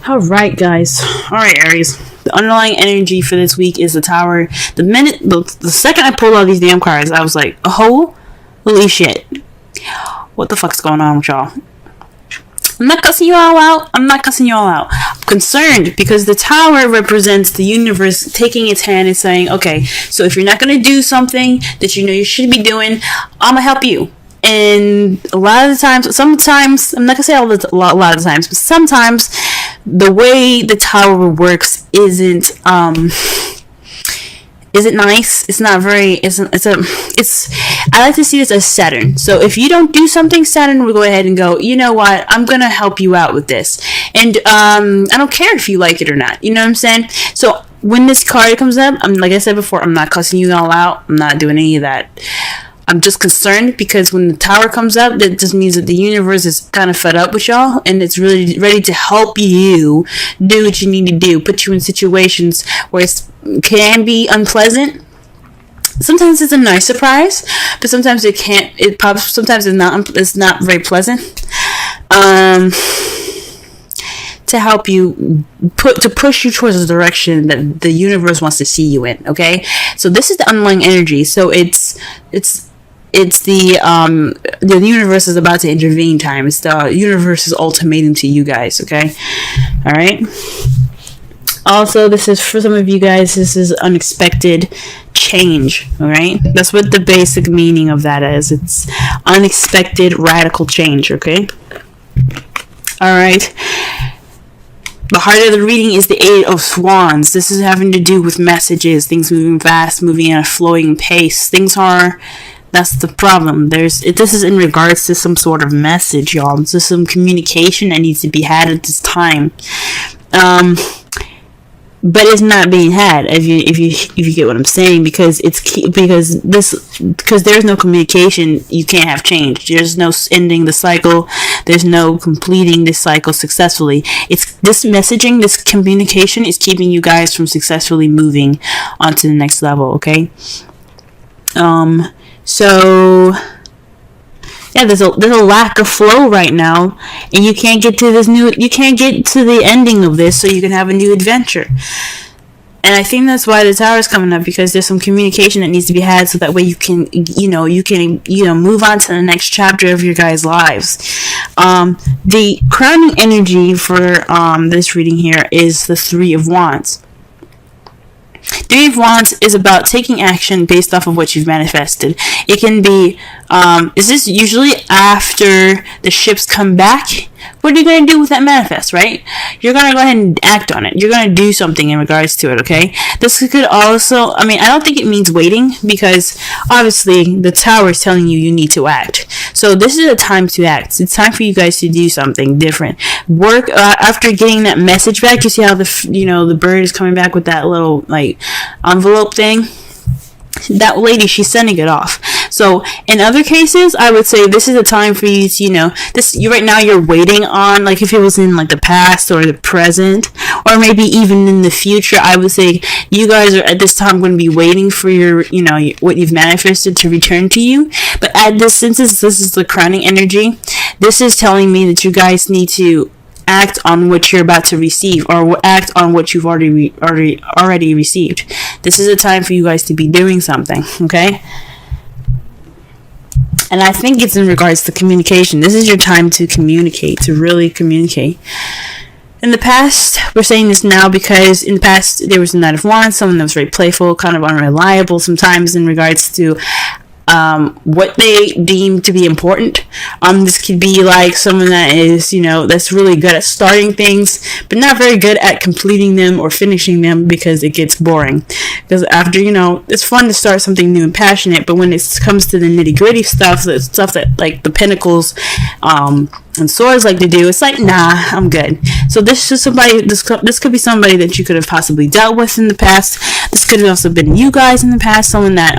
All right, guys. All right, Aries. The underlying energy for this week is the Tower. The second I pulled all these damn cards, I was like, oh, holy shit. What the fuck's going on with y'all? I'm not cussing you all out. I'm concerned because the Tower represents the universe taking its hand and saying, okay, so if you're not going to do something that you know you should be doing, I'm going to help you. And a lot of the times, sometimes, I'm not going to say a lot of the times, but sometimes the way the Tower works isn't nice. It's not very, I like to see this as Saturn. So if you don't do something, Saturn will go ahead and go, you know what, I'm going to help you out with this. And I don't care if you like it or not. You know what I'm saying? So when this card comes up, like I said before, I'm not cussing you all out. I'm not doing any of that. I'm just concerned because when the Tower comes up, that just means that the universe is kind of fed up with y'all and it's really ready to help you do what you need to do, put you in situations where it can be unpleasant. Sometimes it's a nice surprise, but sometimes it can't. Sometimes it's not very pleasant. To help you to push you towards the direction that the universe wants to see you in. Okay, so this is the underlying energy. So it's the universe is about to intervene time. It's the universe's ultimatum to you guys. Okay, all right. Also, this is for some of you guys. This is unexpected change. All right, that's what the basic meaning of that is. It's unexpected radical change. Okay, all right. The heart of the reading is the Eight of Wands. This is having to do with messages, things moving fast, moving at a flowing pace. That's the problem. This is in regards to some sort of message, y'all. This is some communication that needs to be had at this time. But it's not being had, if you get what I'm saying, because there's no communication, you can't have change. There's no ending the cycle. There's no completing this cycle successfully. It's this messaging, this communication is keeping you guys from successfully moving on to the next level. Okay. So yeah, there's a lack of flow right now, and you can't get to the ending of this, so you can have a new adventure. And I think that's why the Tower is coming up, because there's some communication that needs to be had, so that way you can move on to the next chapter of your guys' lives. The crowning energy for this reading here is the Three of Wands. Three of Wands is about taking action based off of what you've manifested. It can be, is this usually after the ships come back? What are you going to do with that manifest, right? You're going to go ahead and act on it. You're going to do something in regards to it, okay? This could also, I don't think it means waiting, because obviously the Tower is telling you need to act. So this is a time to act. It's time for you guys to do something different. Work, after getting that message back, you see how the bird is coming back with that little, envelope thing? That lady, she's sending it off. So in other cases, I would say this is a time for you to, right now you're waiting on, if it was in the past or the present, or maybe even in the future, I would say you guys are at this time going to be waiting for your, what you've manifested to return to you. But since this is the crowning energy, this is telling me that you guys need to act on what you're about to receive, or act on what you've already received. This is a time for you guys to be doing something, okay? And I think it's in regards to communication. This is your time to communicate, to really communicate. In the past, we're saying this now because in the past there was a Knight of Wands, someone that was very playful, kind of unreliable sometimes in regards to what they deem to be important. This could be someone that is, that's really good at starting things, but not very good at completing them or finishing them, because it gets boring. Because after, it's fun to start something new and passionate, but when it comes to the nitty gritty stuff, the stuff that the Pentacles, and Swords like to do, it's nah, I'm good. So this is somebody, this could be somebody that you could have possibly dealt with in the past. This could have also been you guys in the past, someone that,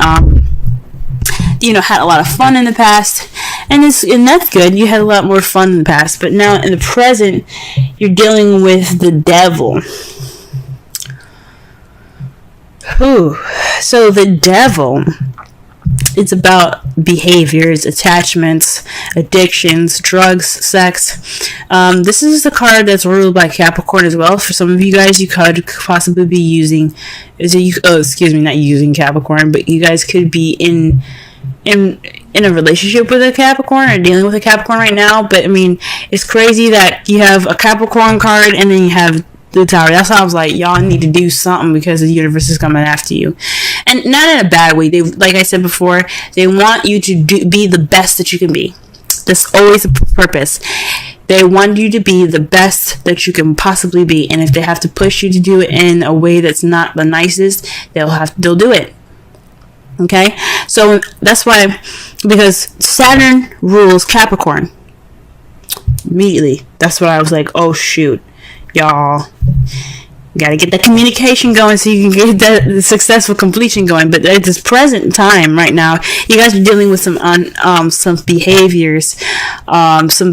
had a lot of fun in the past, and that's good. You had a lot more fun in the past, but now in the present, you're dealing with the devil. So the devil It's about behaviors, attachments, addictions, drugs, sex. This is the card that's ruled by Capricorn as well. For some of you guys, you could possibly be using, not using Capricorn, but you guys could be in a relationship with a Capricorn or dealing with a Capricorn right now. But I mean, it's crazy that you have a Capricorn card and then you have the Tower. That's why I was like, y'all need to do something because the universe is coming after you, and not in a bad way. They, like I said before, they want you to be the best that you can be. That's always the purpose. They want you to be the best that you can possibly be, and if they have to push you to do it in a way that's not the nicest, they'll do it. Okay, so that's why, because Saturn rules Capricorn. Immediately, that's why I was like, oh shoot, y'all gotta get that communication going so you can get that successful completion going. But at this present time right now, you guys are dealing with some behaviors, some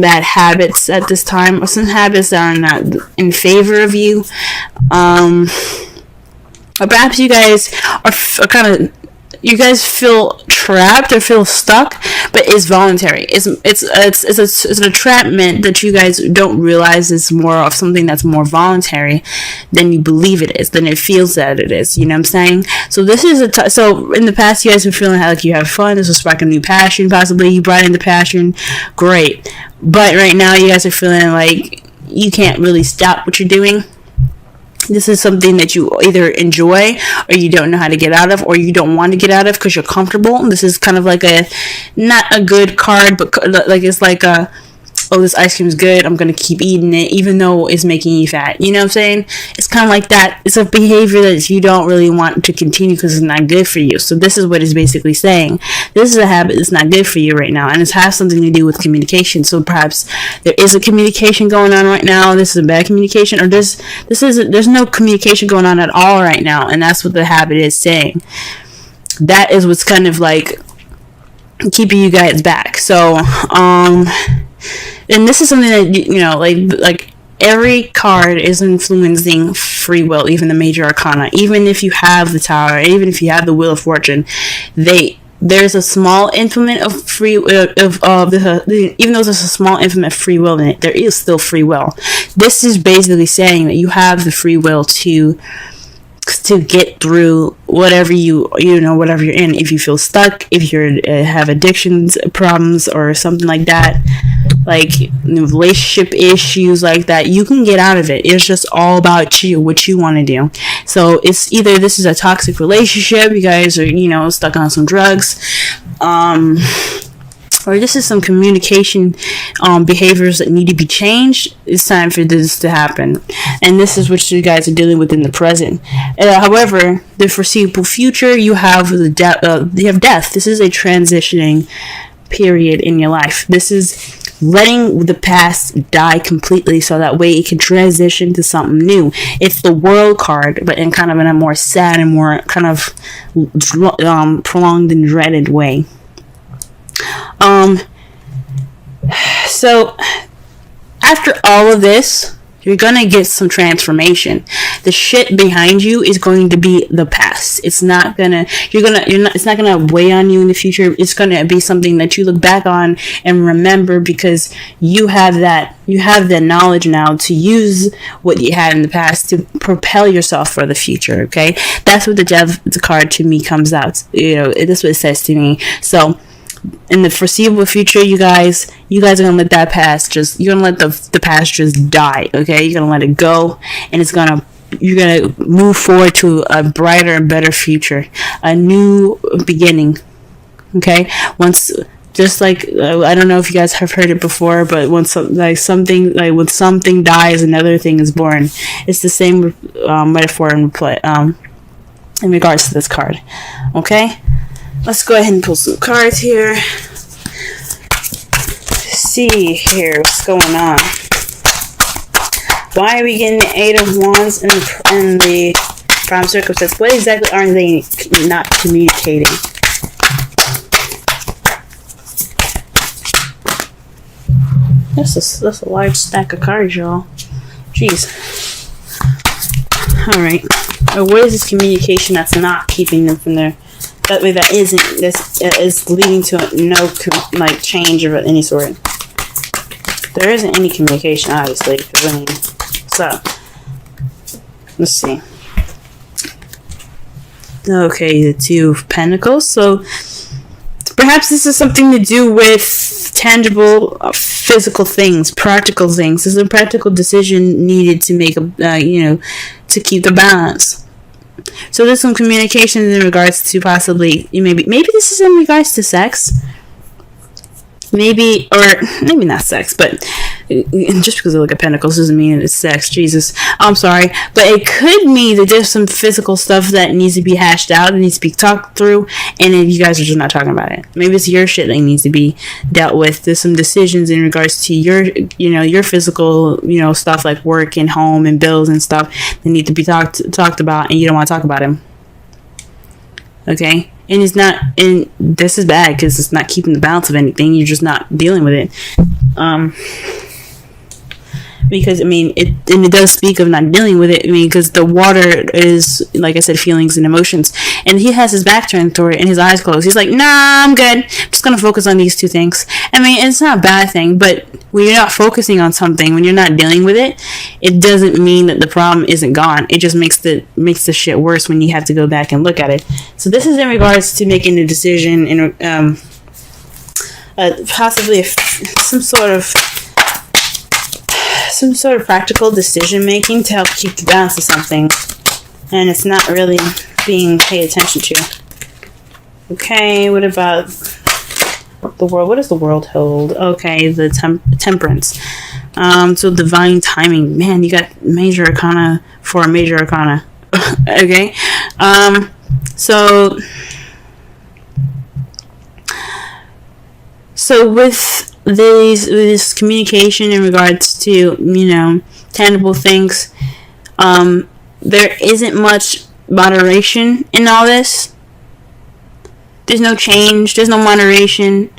bad habits at this time, or some habits that are not in favor of you, or perhaps you guys are kind of, you guys feel trapped or feel stuck, but it's voluntary. It's an entrapment that you guys don't realize is more of something that's more voluntary than you believe it is, than it feels that it is. You know what I'm saying? So this is so in the past, you guys were feeling like you have fun. This was sparking a new passion. Possibly you brought in the passion. Great. But right now, you guys are feeling like you can't really stop what you're doing. This is something that you either enjoy or you don't know how to get out of, or you don't want to get out of because you're comfortable. This is kind of like not a good card, but like it's like oh, this ice cream is good, I'm going to keep eating it even though it's making you fat. You know what I'm saying? It's kind of like that. It's a behavior that you don't really want to continue because it's not good for you. So this is what it's basically saying. This is a habit that's not good for you right now, and it has something to do with communication. So perhaps there is a communication going on right now. This is a bad communication, or there's no communication going on at all right now, and that's what the habit is saying. That is what's kind of like keeping you guys back. So and this is something that, you know, like every card is influencing free will, even the major arcana. Even if you have the Tower, even if you have the Wheel of Fortune, there's a small implement of free even though there's a small implement of free will in it, there is still free will. This is basically saying that you have the free will to get through whatever whatever you're in. If you feel stuck, if you have addictions problems or something like that, like relationship issues like that, you can get out of it. It's just all about you, what you want to do. So it's either this is a toxic relationship, you guys are stuck on some drugs, or this is some communication behaviors that need to be changed. It's time for this to happen, and this is what you guys are dealing with in the present. However, the foreseeable future, you have death. This is a transitioning period in your life. This is letting the past die completely so that way it can transition to something new. It's the World card, but in kind of in a more sad and more kind of prolonged and dreaded way. So after all of this, you're gonna get some transformation. The shit behind you is going to be the past. It's not gonna weigh on you in the future. It's gonna be something that you look back on and remember, because you have that knowledge now to use what you had in the past to propel yourself for the future. Okay, that's what the Death card to me comes out. That's what it says to me. So in the foreseeable future, you guys are gonna let that past you're gonna let the past just die. Okay, you're gonna let it go, and you're gonna move forward to a brighter and better future, a new beginning. Okay, just like I don't know if you guys have heard it before, but when something dies, another thing is born. It's the same metaphor in regards to this card. Okay. Let's go ahead and pull some cards here. See here what's going on. Why are we getting the Eight of Wands and the Prime Circumstance? What exactly are they not communicating? That's a large stack of cards, y'all. Jeez. Alright. Or what is this communication that's not keeping them from there? That way, that is leading to no like change of any sort. There isn't any communication, obviously. So let's see. Okay, the Two of Pentacles. So perhaps this is something to do with tangible, physical things, practical things. There's a practical decision needed to make to keep the balance. So there's some communications in regards to possibly maybe this is in regards to sex. Maybe not sex, but just because I look at pentacles doesn't mean it's sex. Jesus, I'm sorry, but it could mean that there's some physical stuff that needs to be hashed out, and needs to be talked through, and then you guys are just not talking about it. Maybe it's your shit that needs to be dealt with. There's some decisions in regards to your physical, stuff like work and home and bills and stuff that need to be talked about, and you don't want to talk about them. Okay. And this is bad because it's not keeping the balance of anything. You're just not dealing with it. Because it does speak of not dealing with it. Because the water is, like I said, feelings and emotions, and he has his back turned toward it and his eyes closed. He's like, nah, I'm good. I'm just gonna focus on these two things. It's not a bad thing, but when you're not focusing on something, when you're not dealing with it, it doesn't mean that the problem isn't gone. It just makes the shit worse when you have to go back and look at it. So this is in regards to making a decision in possibly some sort of practical decision making to help keep the balance of something, and it's not really being paid attention to. Okay, what about the world? What does the world hold? Okay, the temperance. So divine timing. Man, you got major arcana for a major arcana. Okay, so with this communication in regards to tangible things, there isn't much moderation in all this. There's no change, there's no moderation,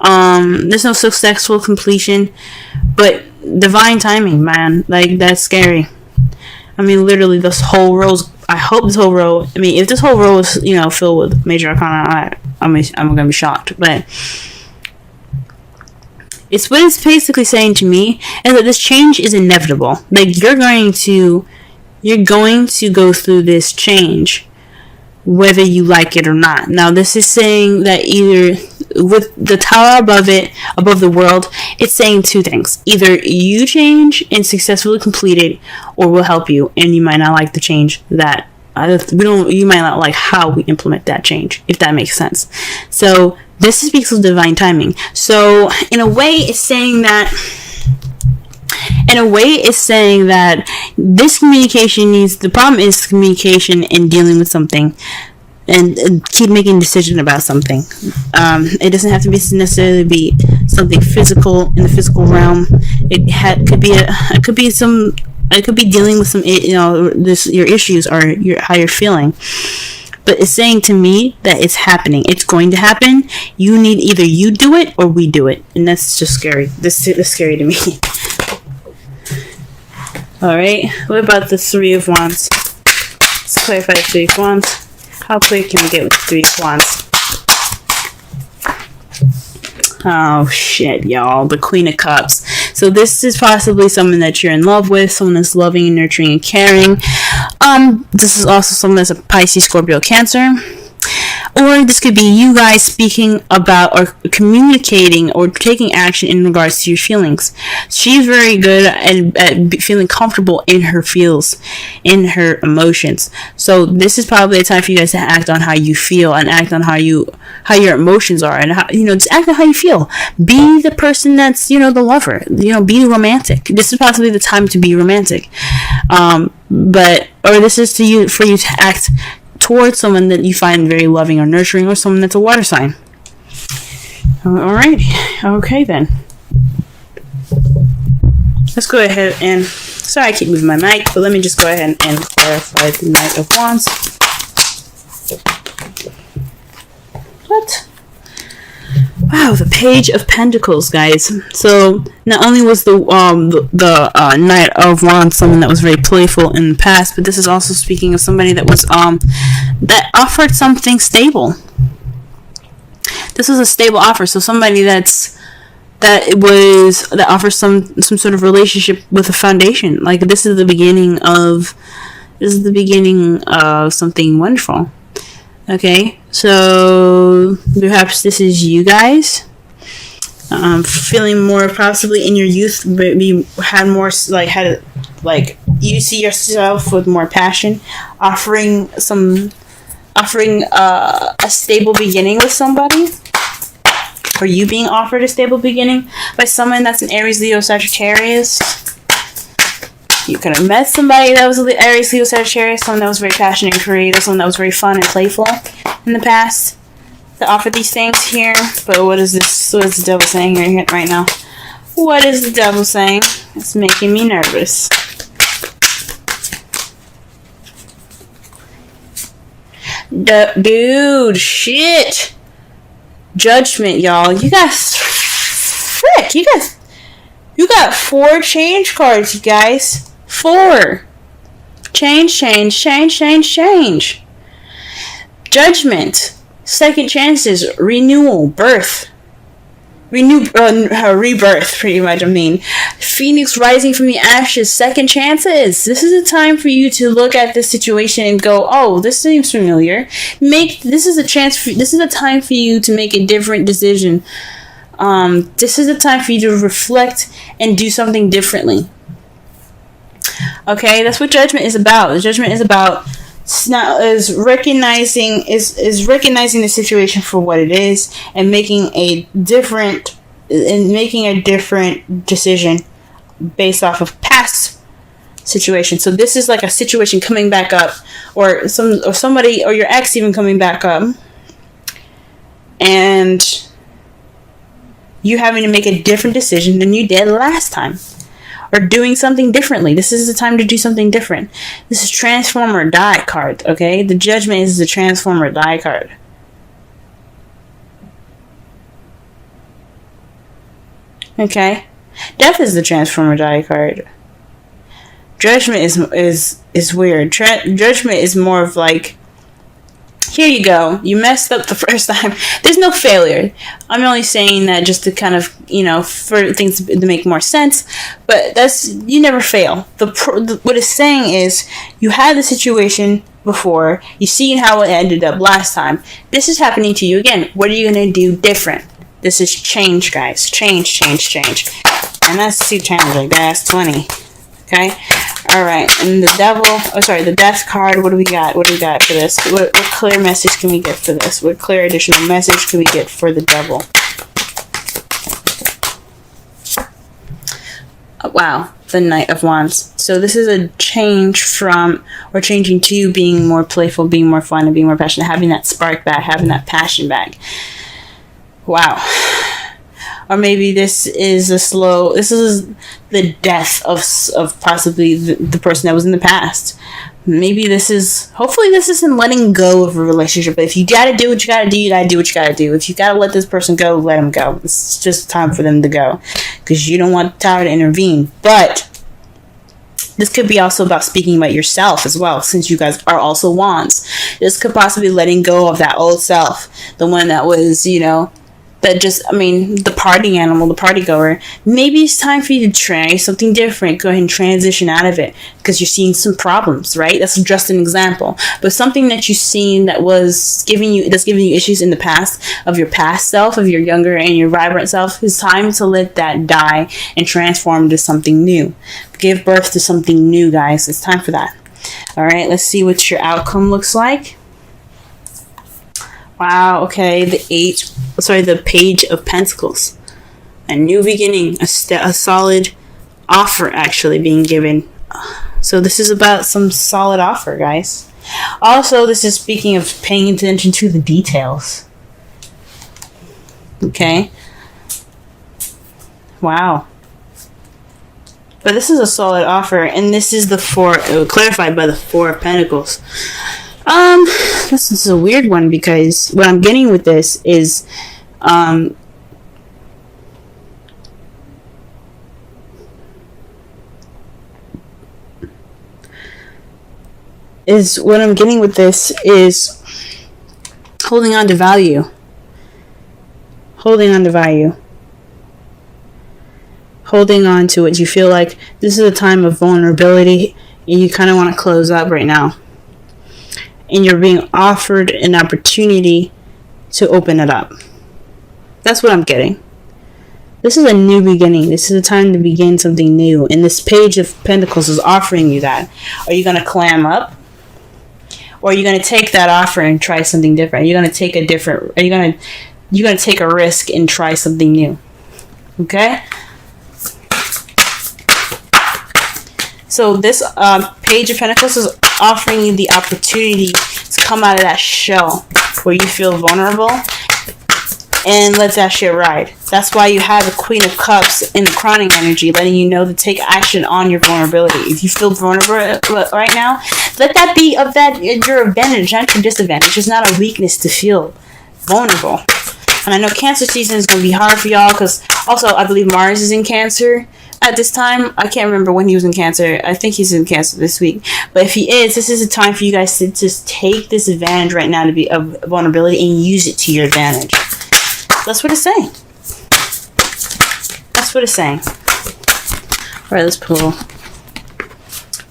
there's no successful completion, but divine timing, man, like, that's scary. Literally, this whole row's, I hope this whole row, if this whole row is filled with major arcana, I'm gonna be shocked. But it's what it's basically saying to me is that this change is inevitable. Like, you're going to go through this change, whether you like it or not. Now, this is saying that either with the tower above the world, it's saying two things. Either you change and successfully complete it, or we'll help you, and you might not like the change that you might not like how we implement that change, if that makes sense. So this speaks of divine timing. So in a way, it's saying that this communication the problem is communication and dealing with something, and keep making a decision about something. It doesn't have to necessarily be something physical in the physical realm. It could be dealing with some your issues or how you're feeling. But it's saying to me that it's happening. It's going to happen. Either you do it or we do it. And that's just scary. This is scary to me. Alright. What about the Three of Wands? Let's clarify the Three of Wands. How quick can we get with the Three of Wands? Oh shit, y'all. The Queen of Cups. So this is possibly someone that you're in love with, someone that's loving and nurturing and caring. This is also someone that's a Pisces, Scorpio, Cancer. Or this could be you guys speaking about or communicating or taking action in regards to your feelings. She's very good at feeling comfortable in her feels, in her emotions. So this is probably a time for you guys to act on how you feel and act on how your emotions are, and how, just act on how you feel. Be the person that's, the lover. Be romantic. This is possibly the time to be romantic. This is for you to act towards someone that you find very loving or nurturing, or someone that's a water sign. Alright. Okay then. Let's go ahead and... Sorry I keep moving my mic, but let me just go ahead and clarify the Knight of Wands. What? Wow, the Page of Pentacles, guys. So not only was the Knight of Wands someone that was very playful in the past, but this is also speaking of somebody that was that offered something stable. This was a stable offer, so somebody that offers some sort of relationship with a foundation. Like this is the beginning of something wonderful. Okay, so perhaps this is you guys feeling more possibly in your youth, but you you see yourself with more passion, offering a stable beginning with somebody, or you being offered a stable beginning by someone that's an Aries, Leo, Sagittarius. You could have met somebody that was Aries, Leo, Sagittarius, someone that was very passionate and creative, someone that was very fun and playful in the past that offered these things here. But what is this? What is the devil saying right now? What is the devil saying? It's making me nervous. Dude, shit. Judgment, y'all. You guys, frick. You got 4 change cards, you guys. 4. Change. Judgment. Second chances. Renewal. Birth. Rebirth, pretty much, Phoenix rising from the ashes. Second chances. This is a time for you to look at this situation and go, oh, this seems familiar. This is a time for you to make a different decision. This is a time for you to reflect and do something differently. Okay, that's what judgment is about. The judgment is about recognizing the situation for what it is and making a different decision based off of past situation. So this is like a situation coming back up, or somebody or your ex even coming back up, and you having to make a different decision than you did last time, or doing something differently. This is the time to do something different. This is transform or die card, okay? The judgment is the transform or die card. Okay? Death is the transform or die card. Judgment is weird. Judgment is more of like, here you go. You messed up the first time. There's no failure. I'm only saying that just to kind of, for things to make more sense. But you never fail. What it's saying is, you had the situation before. You seen how it ended up last time. This is happening to you again. What are you going to do different? This is change, guys. Change. And that's 2 times like that. That's 20. Okay? Alright, and the death card, what do we got? What do we got for this? What clear message can we get for this? What clear additional message can we get for the devil? Wow, the Knight of Wands. So this is a change from, or changing to being more playful, being more fun, and being more passionate, having that spark back, having that passion back. Wow. Or maybe this is the death of possibly the person that was in the past. Hopefully this isn't letting go of a relationship. But if you gotta do what you gotta do, you gotta do what you gotta do. If you gotta let this person go, let them go. It's just time for them to go. Because you don't want the tower to intervene. But this could be also about speaking about yourself as well, since you guys are also wands. This could possibly letting go of that old self. The one that was, the party animal, the party goer. Maybe it's time for you to try something different. Go ahead and transition out of it because you're seeing some problems, right? That's just an example. But something that you've seen that's giving you issues in the past, of your past self, of your younger and your vibrant self, it's time to let that die and transform into something new. Give birth to something new, guys. It's time for that. All right, let's see what your outcome looks like. Wow, okay, the Page of Pentacles. A new beginning, a solid offer actually being given. So this is about some solid offer, guys. Also, this is speaking of paying attention to the details. Okay. Wow. But this is a solid offer, and this is clarified by the 4 of Pentacles. This is a weird one because what I'm getting with this is, is what I'm getting with this is holding on to value. Holding on to value. Holding on to it. You feel like this is a time of vulnerability and you kind of want to close up right now. And you're being offered an opportunity to open it up. That's what I'm getting. This is a new beginning. This is a time to begin something new. And this Page of Pentacles is offering you that. Are you going to clam up? Or are you going to take that offer and try something different? Are you going to take a different... You're going to take a risk and try something new. Okay? So this Page of Pentacles is offering you the opportunity to come out of that shell where you feel vulnerable and let that shit ride. That's why you have the Queen of Cups in the crowning energy, letting you know to take action on your vulnerability. If you feel vulnerable right now, let that be of that your advantage, not your disadvantage. It's not a weakness to feel vulnerable. And I know Cancer season is going to be hard for y'all because also I believe Mars is in Cancer at this time. I can't remember when he was in Cancer. I think he's in Cancer this week. But if he is, this is a time for you guys to just take this advantage right now to be of vulnerability and use it to your advantage. That's what it's saying. That's what it's saying. Alright, let's pull.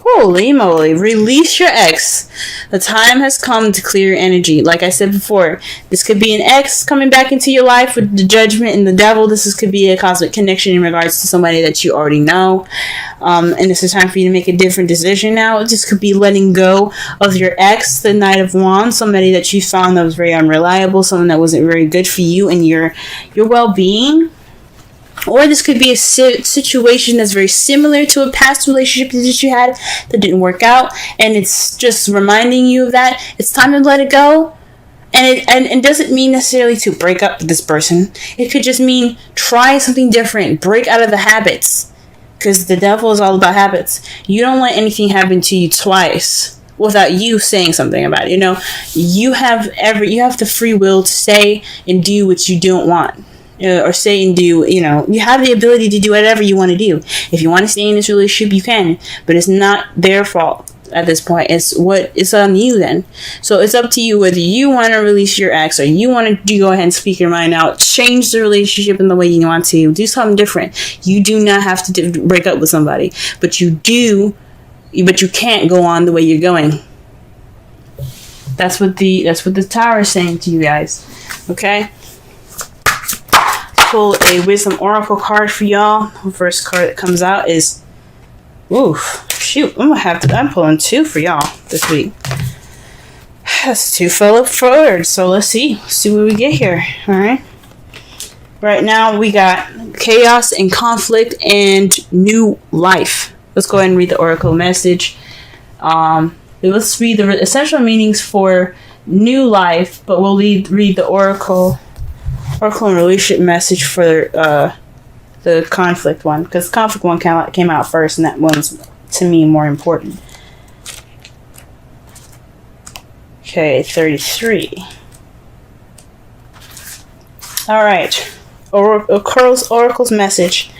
Holy moly. Release your ex. The time has come to clear your energy. Like I said before, this could be an ex coming back into your life with the Judgment and the Devil. Could be a cosmic connection in regards to somebody that you already know. And this is time for you to make a different decision now. This could be letting go of your ex, the Knight of Wands, somebody that you found that was very unreliable, someone that wasn't very good for you and your well-being. Or this could be a situation that's very similar to a past relationship that you had that didn't work out. And it's just reminding you of that. It's time to let it go. And it doesn't mean necessarily to break up with this person. It could just mean try something different. Break out of the habits. Because the devil is all about habits. You don't let anything happen to you twice without you saying something about it. You know, you have the free will to say and do what you don't want. Or say and do, you know, you have the ability to do whatever you want to do. If you want to stay in this relationship, you can, but it's not their fault at this point. It's on you then. So it's up to you whether you want to release your ex or you want to go ahead and speak your mind out, change the relationship in the way you want to, do something different. You do not have to break up with somebody, but you can't go on the way you're going. That's what the Tower is saying to you guys. Okay? Pull a Wisdom Oracle card for y'all. The first card that comes out is, I'm pulling two for y'all this week. That's two fell up forward. So let's see what we get here. All right. Right now we got chaos and conflict and new life. Let's go ahead and read the Oracle message. Let's read the essential meanings for new life, but we'll read the Oracle and relationship message for the conflict one, because conflict one came out first, and that one's to me more important. Okay, 33. All right, Oracle's message.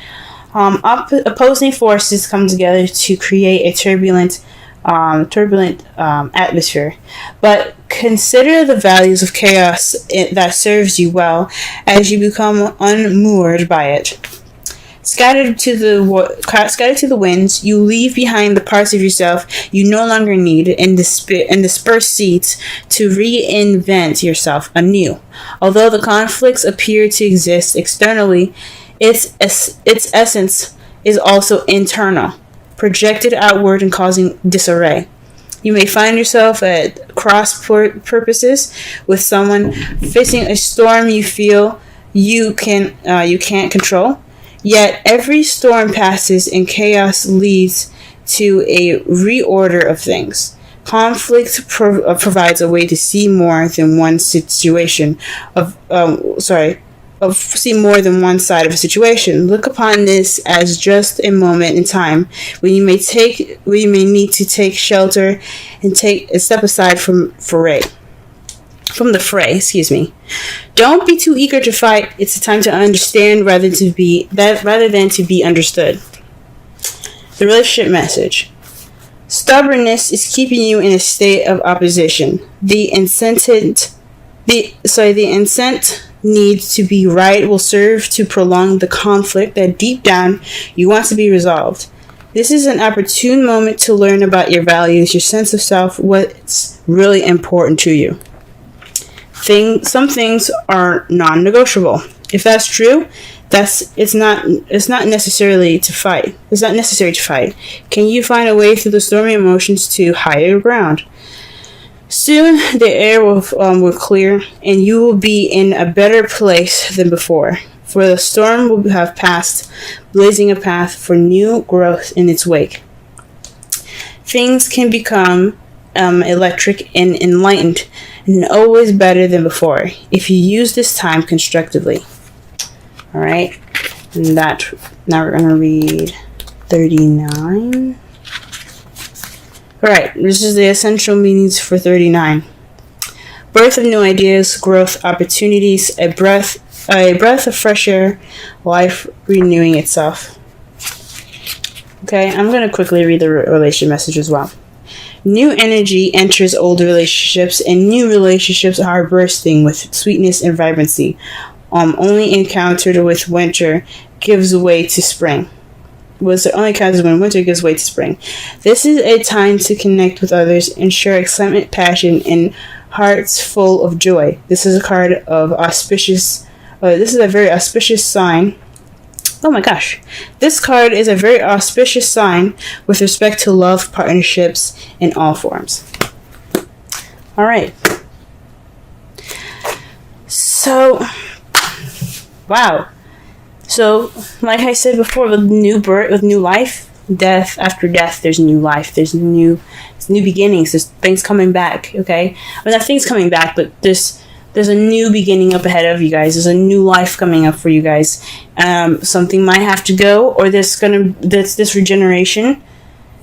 Opposing forces come together to create a turbulent atmosphere, but consider the values of chaos that serves you well as you become unmoored by it. Scattered to the winds, you leave behind the parts of yourself you no longer need and disperse seeds to reinvent yourself anew. Although the conflicts appear to exist externally, its essence is also internal, projected outward and causing disarray. You may find yourself at cross purposes with someone facing a storm you feel you can't control. Yet every storm passes and chaos leads to a reorder of things. Conflict provides a way to see more than one situation see more than one side of a situation. Look upon this as just a moment in time when you may need to take shelter and take a step aside from the fray. Don't be too eager to fight. It's a time to understand rather than to be understood. The relationship message. Stubbornness is keeping you in a state of opposition. The incent need to be right will serve to prolong the conflict that deep down you want to be resolved. This is an opportune moment to learn about your values, your sense of self, what's really important to you. Some things are non-negotiable. If that's true, it's not necessarily to fight. It's not necessary to fight. Can you find a way through the stormy emotions to higher ground? Soon the air will clear, and you will be in a better place than before. For the storm will have passed, blazing a path for new growth in its wake. Things can become electric and enlightened, and always better than before, if you use this time constructively. Alright, and now we're going to read 39. Alright, this is the essential meanings for 39. Birth of new ideas, growth, opportunities, a breath of fresh air, life renewing itself. Okay, I'm going to quickly read the relation message as well. New energy enters old relationships, and new relationships are bursting with sweetness and vibrancy. Only encountered with winter gives way to spring. Only encounters when winter gives way to spring. This is a time to connect with others and share excitement, passion, and hearts full of joy. This is a card of auspicious. This is a very auspicious sign. Oh my gosh. This card is a very auspicious sign with respect to love, partnerships in all forms. Alright. So, wow. So, like I said before, with new birth, with new life, death after death, there's new life. There's new beginnings. There's things coming back, okay? Well, not things coming back, but there's a new beginning up ahead of you guys. There's a new life coming up for you guys. Something might have to go, or this regeneration,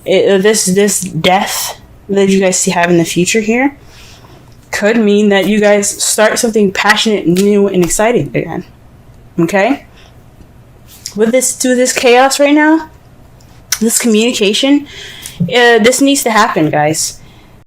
this death that you guys have in the future here could mean that you guys start something passionate, new, and exciting again. Okay? With this chaos right now, this communication, this needs to happen, guys.